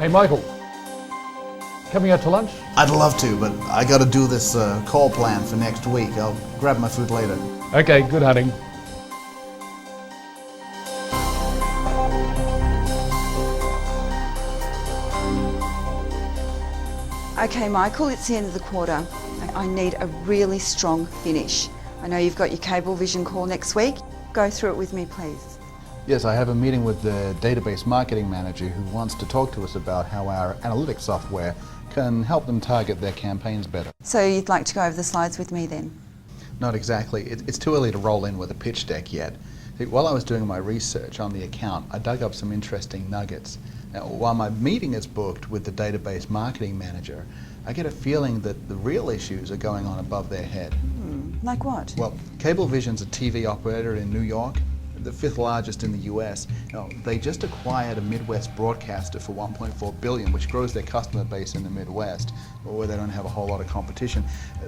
Hey Michael, coming out to lunch? I'd love to, but I gotta do this call plan for next week. I'll grab my food later. Okay, good hunting. Okay, Michael, it's the end of the quarter. I need a really strong finish. I know you've got your Cablevision call next week. Go through it with me, please. Yes, I have a meeting with the database marketing manager who wants to talk to us about how our analytics software can help them target their campaigns better. So you'd like to go over the slides with me then? Not exactly. It's too early to roll in with a pitch deck yet. See, while I was doing my research on the account, I dug up some interesting nuggets. Now, while my meeting is booked with the database marketing manager, I get a feeling that the real issues are going on above their head. Like what? Well, Cablevision's a TV operator in New York, the 5th largest in the US. They just acquired a Midwest broadcaster for $1.4 billion, which grows their customer base in the Midwest, where they don't have a whole lot of competition.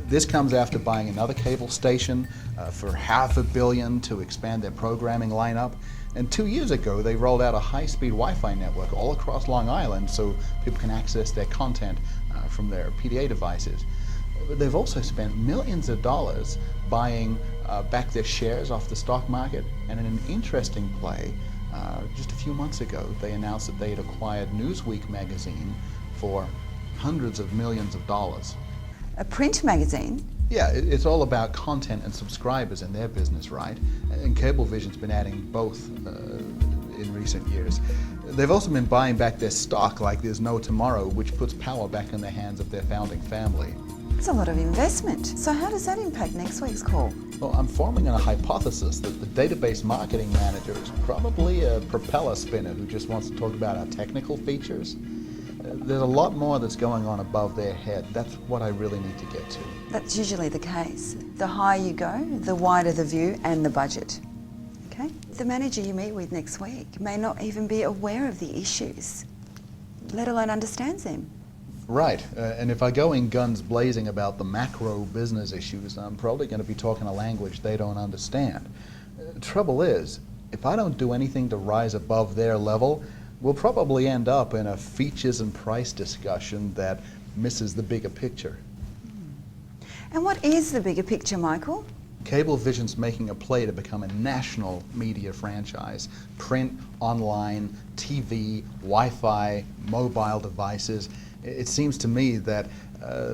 This comes after buying another cable station for $500 million to expand their programming lineup. And 2 years ago, they rolled out a high-speed Wi-Fi network all across Long Island so people can access their content from their PDA devices. They've also spent millions of dollars buying back their shares off the stock market, and in an interesting play, just a few months ago, they announced that they had acquired Newsweek magazine for hundreds of millions of dollars. A print magazine? Yeah, it's all about content and subscribers in their business, right? And Cablevision's been adding both in recent years. They've also been buying back their stock like there's no tomorrow, which puts power back in the hands of their founding family. It's a lot of investment. So how does that impact next week's call? Well, I'm forming a hypothesis that the database marketing manager is probably a propeller spinner who just wants to talk about our technical features. There's a lot more that's going on above their head. That's what I really need to get to. That's usually the case. The higher you go, the wider the view and the budget. Okay? The manager you meet with next week may not even be aware of the issues, let alone understands them. Right, and if I go in guns blazing about the macro business issues, I'm probably going to be talking a language they don't understand. Trouble is, if I don't do anything to rise above their level, we'll probably end up in a features and price discussion that misses the bigger picture. And what is the bigger picture, Michael? Cablevision's making a play to become a national media franchise. Print, online, TV, Wi-Fi, mobile devices. It seems to me that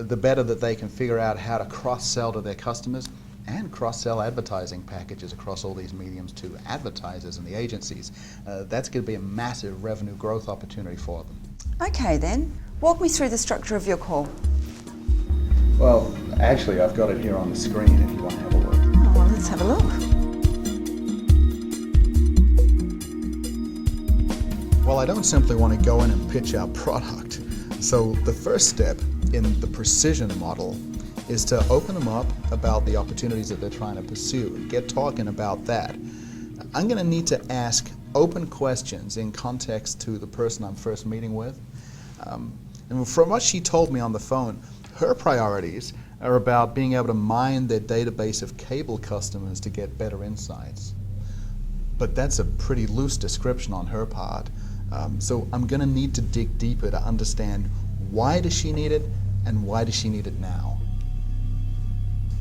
the better that they can figure out how to cross-sell to their customers and cross-sell advertising packages across all these mediums to advertisers and the agencies, that's going to be a massive revenue growth opportunity for them. Okay then, walk me through the structure of your call. Well, actually, I've got it here on the screen if you want to have a look. Oh, well, let's have a look. Well, I don't simply want to go in and pitch our product. So the first step in the precision model is to open them up about the opportunities that they're trying to pursue, get talking about that. I'm going to need to ask open questions in context to the person I'm first meeting with. And from what she told me on the phone, her priorities are about being able to mine their database of cable customers to get better insights. But that's a pretty loose description on her part. So I'm going to need to dig deeper to understand why does she need it and why does she need it now.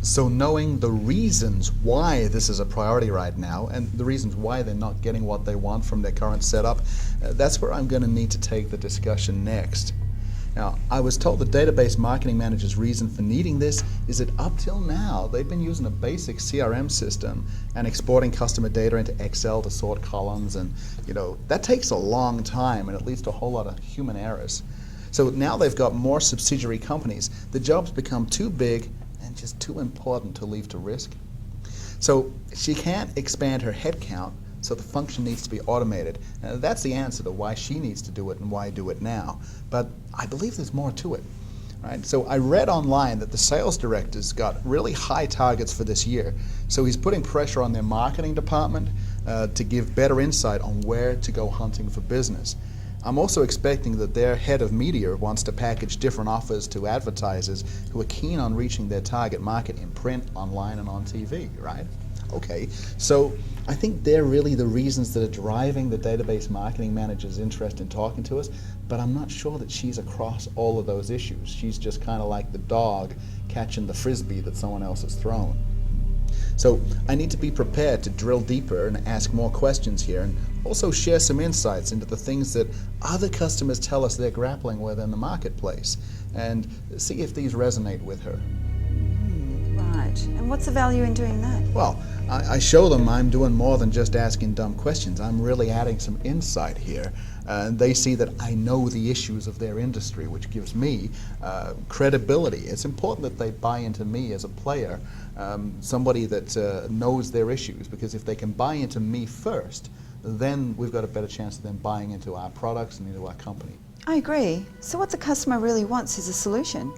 So knowing the reasons why this is a priority right now and the reasons why they're not getting what they want from their current setup, that's where I'm going to need to take the discussion next. Now, I was told the database marketing manager's reason for needing this is that up till now, they've been using a basic CRM system and exporting customer data into Excel to sort columns, and that takes a long time and it leads to a whole lot of human errors. So now they've got more subsidiary companies. The job's become too big and just too important to leave to risk. So she can't expand her headcount, so the function needs to be automated. That's the answer to why she needs to do it and why do it now. But I believe there's more to it. Right? So I read online that the sales director's got really high targets for this year. So he's putting pressure on their marketing department to give better insight on where to go hunting for business. I'm also expecting that their head of media wants to package different offers to advertisers who are keen on reaching their target market in print, online, and on TV, right? Okay, so I think they're really the reasons that are driving the database marketing manager's interest in talking to us, but I'm not sure that she's across all of those issues. She's just kind of like the dog catching the frisbee that someone else has thrown. So I need to be prepared to drill deeper and ask more questions here, and also share some insights into the things that other customers tell us they're grappling with in the marketplace, and see if these resonate with her. Right. And what's the value in doing that? Well, I show them I'm doing more than just asking dumb questions. I'm really adding some insight here. And they see that I know the issues of their industry, which gives me credibility. It's important that they buy into me as a player, somebody that knows their issues, because if they can buy into me first, then we've got a better chance of them buying into our products and into our company. I agree. So what the customer really wants is a solution.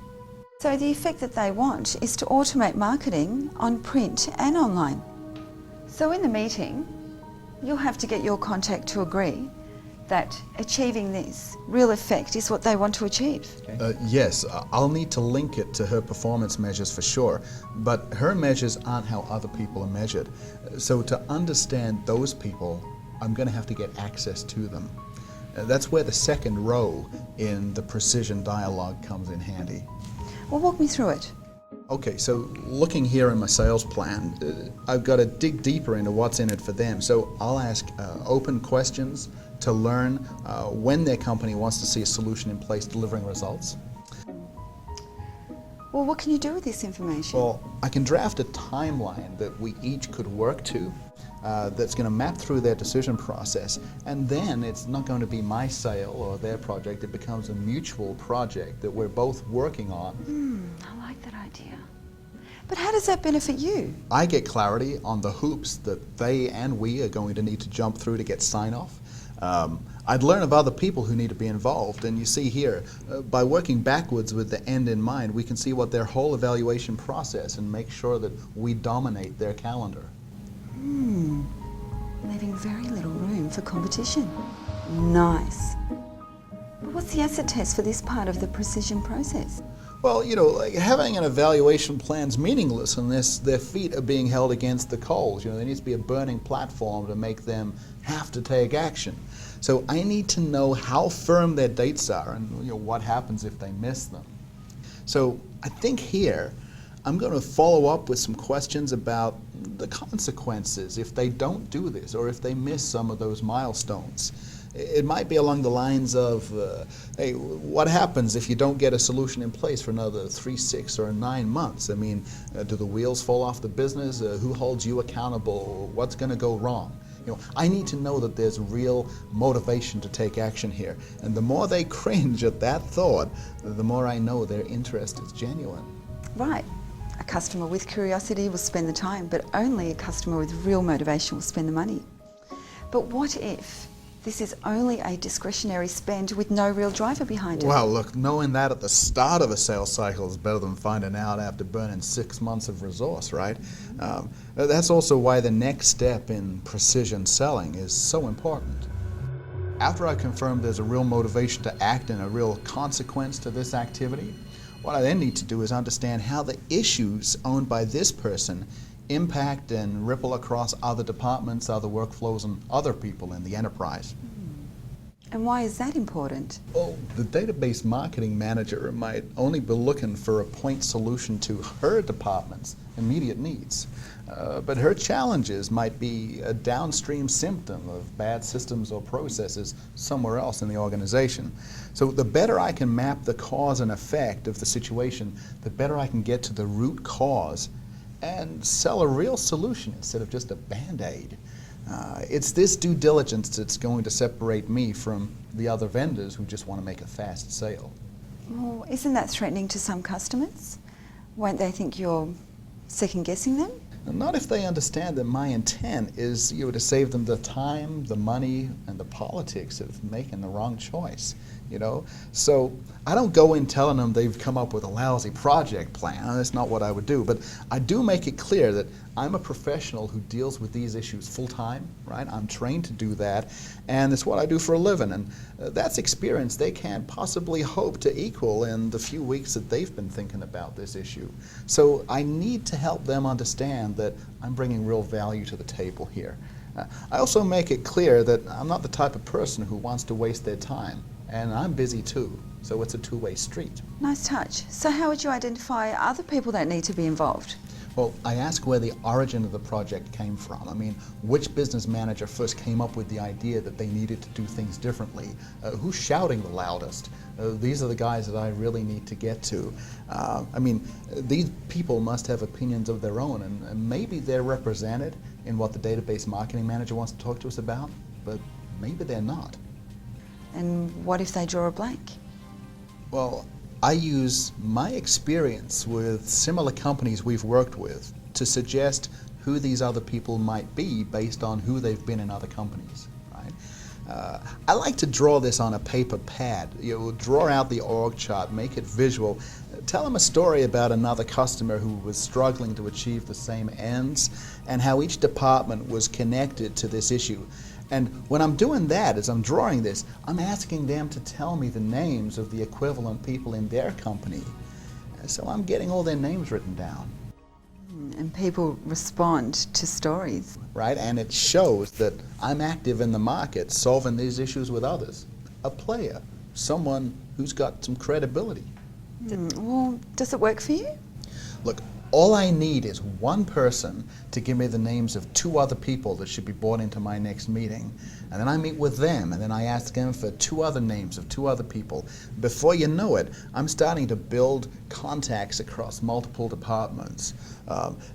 So the effect that they want is to automate marketing on print and online. So in the meeting, you'll have to get your contact to agree that achieving this real effect is what they want to achieve. Yes, I'll need to link it to her performance measures for sure, but her measures aren't how other people are measured. So to understand those people, I'm going to have to get access to them. That's where the second row in the precision dialogue comes in handy. Well, walk me through it. Okay, so looking here in my sales plan, I've got to dig deeper into what's in it for them. So I'll ask open questions to learn when their company wants to see a solution in place delivering results. Well, what can you do with this information? Well, I can draft a timeline that we each could work to that's going to map through their decision process, and then it's not going to be my sale or their project. It becomes a mutual project that we're both working on. I like that idea. But how does that benefit you? I get clarity on the hoops that they and we are going to need to jump through to get sign-off. I'd learn of other people who need to be involved, and you see here, by working backwards with the end in mind, we can see what their whole evaluation process and make sure that we dominate their calendar. Leaving very little room for competition. Nice. But what's the asset test for this part of the precision process? Well, you know, like having an evaluation plan's meaningless unless their feet are being held against the coals. You know, there needs to be a burning platform to make them have to take action. So I need to know how firm their dates are and what happens if they miss them. So I think here I'm going to follow up with some questions about the consequences if they don't do this or if they miss some of those milestones. It might be along the lines of, hey, what happens if you don't get a solution in place for another 3, 6, or 9 months? I mean, do the wheels fall off the business? Who holds you accountable? What's going to go wrong? You know, I need to know that there's real motivation to take action here. And the more they cringe at that thought, the more I know their interest is genuine. Right. A customer with curiosity will spend the time, but only a customer with real motivation will spend the money. But what if this is only a discretionary spend with no real driver behind it? Well, look, knowing that at the start of a sales cycle is better than finding out after burning 6 months of resource, right? That's also why the next step in precision selling is so important. After I confirm there's a real motivation to act and a real consequence to this activity, what I then need to do is understand how the issues owned by this person impact and ripple across other departments, other workflows, and other people in the enterprise. And why is that important? Well, the database marketing manager might only be looking for a point solution to her department's immediate needs. But her challenges might be a downstream symptom of bad systems or processes somewhere else in the organization. So the better I can map the cause and effect of the situation, the better I can get to the root cause and sell a real solution instead of just a Band-Aid. It's this due diligence that's going to separate me from the other vendors who just want to make a fast sale. Well, isn't that threatening to some customers? Won't they think you're second-guessing them? Not if they understand that my intent is to save them the time, the money, and the politics of making the wrong choice. you know? So I don't go in telling them they've come up with a lousy project plan. That's not what I would do. But I do make it clear that I'm a professional who deals with these issues full time, right? I'm trained to do that, and it's what I do for a living. And that's experience they can't possibly hope to equal in the few weeks that they've been thinking about this issue. So I need to help them understand that I'm bringing real value to the table here. I also make it clear that I'm not the type of person who wants to waste their time, and I'm busy too, so it's a two-way street. Nice touch. So how would you identify other people that need to be involved? Well, I ask where the origin of the project came from. I mean, which business manager first came up with the idea that they needed to do things differently? Who's shouting the loudest? These are the guys that I really need to get to. I mean, these people must have opinions of their own, and maybe they're represented in what the database marketing manager wants to talk to us about, but maybe they're not. And what if they draw a blank? Well, I use my experience with similar companies we've worked with to suggest who these other people might be based on who they've been in other companies, right? I like to draw this on a paper pad. You know, draw out the org chart, make it visual, tell them a story about another customer who was struggling to achieve the same ends and how each department was connected to this issue. And when I'm doing that, as I'm drawing this, I'm asking them to tell me the names of the equivalent people in their company. So I'm getting all their names written down. And people respond to stories. Right, and it shows that I'm active in the market, solving these issues with others. A player, someone who's got some credibility. Well, does it work for you? Look, all I need is one person to give me the names of two other people that should be brought into my next meeting. And then I meet with them, and then I ask them for two other names of two other people. Before you know it, I'm starting to build contacts across multiple departments.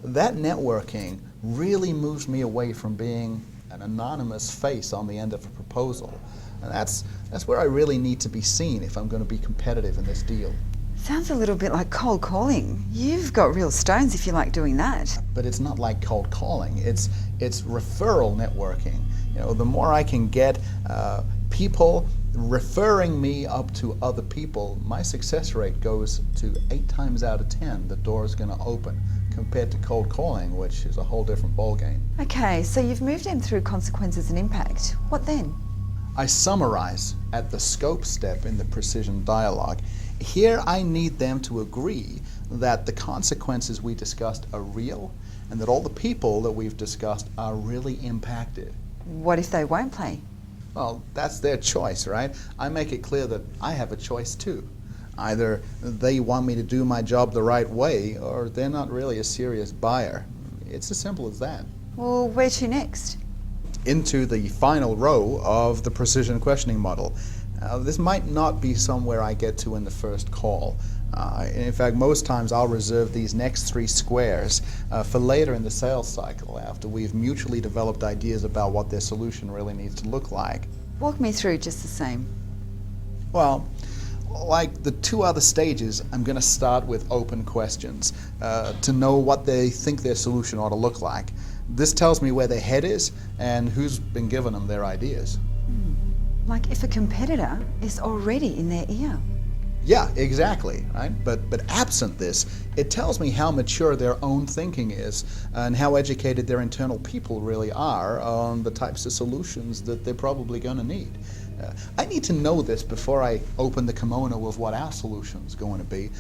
That networking really moves me away from being an anonymous face on the end of a proposal. And that's where I really need to be seen if I'm going to be competitive in this deal. Sounds a little bit like cold calling. You've got real stones if you like doing that. But it's not like cold calling. It's referral networking. You know, the more I can get people referring me up to other people, my success rate goes to 8 times out of 10. The door is going to open compared to cold calling, which is a whole different ballgame. Okay, so you've moved them through consequences and impact. What then? I summarize at the scope step in the precision dialogue. Here I need them to agree that the consequences we discussed are real and that all the people that we've discussed are really impacted. What if they won't play? Well, that's their choice, right? I make it clear that I have a choice too. Either they want me to do my job the right way or they're not really a serious buyer. It's as simple as that. Well, where to next? Into the final row of the precision questioning model. This might not be somewhere I get to in the first call. In fact, most times I'll reserve these next 3 squares for later in the sales cycle after we've mutually developed ideas about what their solution really needs to look like. Walk me through just the same. Well, like the 2 other stages, I'm going to start with open questions to know what they think their solution ought to look like. This tells me where their head is and who's been giving them their ideas. Like if a competitor is already in their ear. Yeah, exactly, right? But absent this, it tells me how mature their own thinking is and how educated their internal people really are on the types of solutions that they're probably going to need. I need to know this before I open the kimono of what our solution's going to be,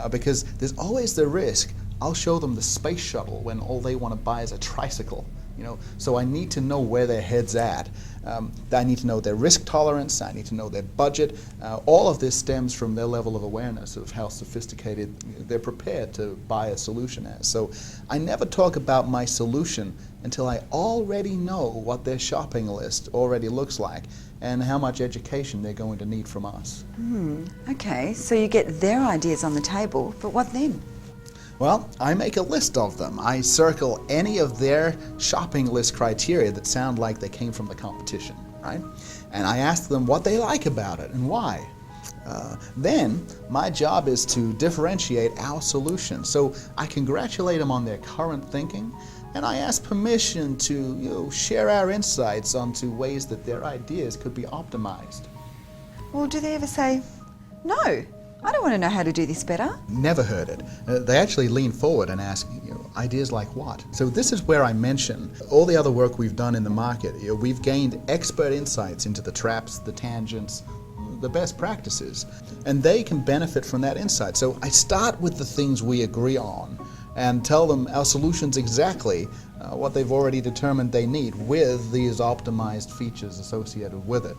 because there's always the risk I'll show them the space shuttle when all they want to buy is a tricycle. You know, so I need to know where their head's at. I need to know their risk tolerance. I need to know their budget. All of this stems from their level of awareness of how sophisticated they're prepared to buy a solution as. So I never talk about my solution until I already know what their shopping list already looks like and how much education they're going to need from us. Okay, so you get their ideas on the table, but what then? Well, I make a list of them. I circle any of their shopping list criteria that sound like they came from the competition, right? And I ask them what they like about it and why. Then my job is to differentiate our solution. So I congratulate them on their current thinking, and I ask permission to share our insights onto ways that their ideas could be optimized. Well, do they ever say, no, I don't want to know how to do this better? Never heard it. They actually lean forward and ask, ideas like what? So this is where I mention all the other work we've done in the market. We've gained expert insights into the traps, the tangents, the best practices, and they can benefit from that insight. So I start with the things we agree on and tell them our solutions exactly what they've already determined they need with these optimized features associated with it.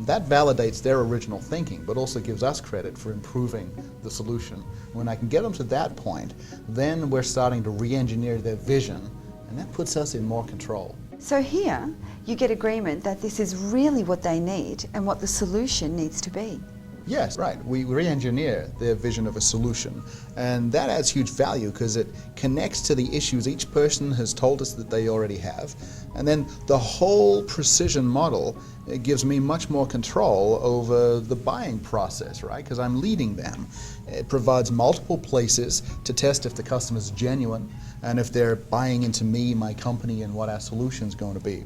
That validates their original thinking, but also gives us credit for improving the solution. When I can get them to that point, then we're starting to re-engineer their vision, and that puts us in more control. So here, you get agreement that this is really what they need and what the solution needs to be. Yes, right. We re-engineer their vision of a solution, and that adds huge value because it connects to the issues each person has told us that they already have. And then the whole precision model, it gives me much more control over the buying process, right? Because I'm leading them. It provides multiple places to test if the customer's genuine and if they're buying into me, my company, and what our solution's going to be.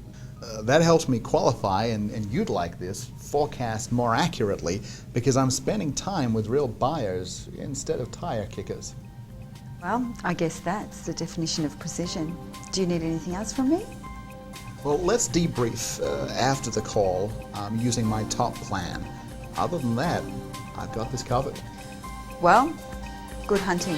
That helps me qualify, and you'd like this, forecast more accurately because I'm spending time with real buyers instead of tire kickers. Well, I guess that's the definition of precision. Do you need anything else from me? Well, let's debrief after the call using my top plan. Other than that, I've got this covered. Well, good hunting.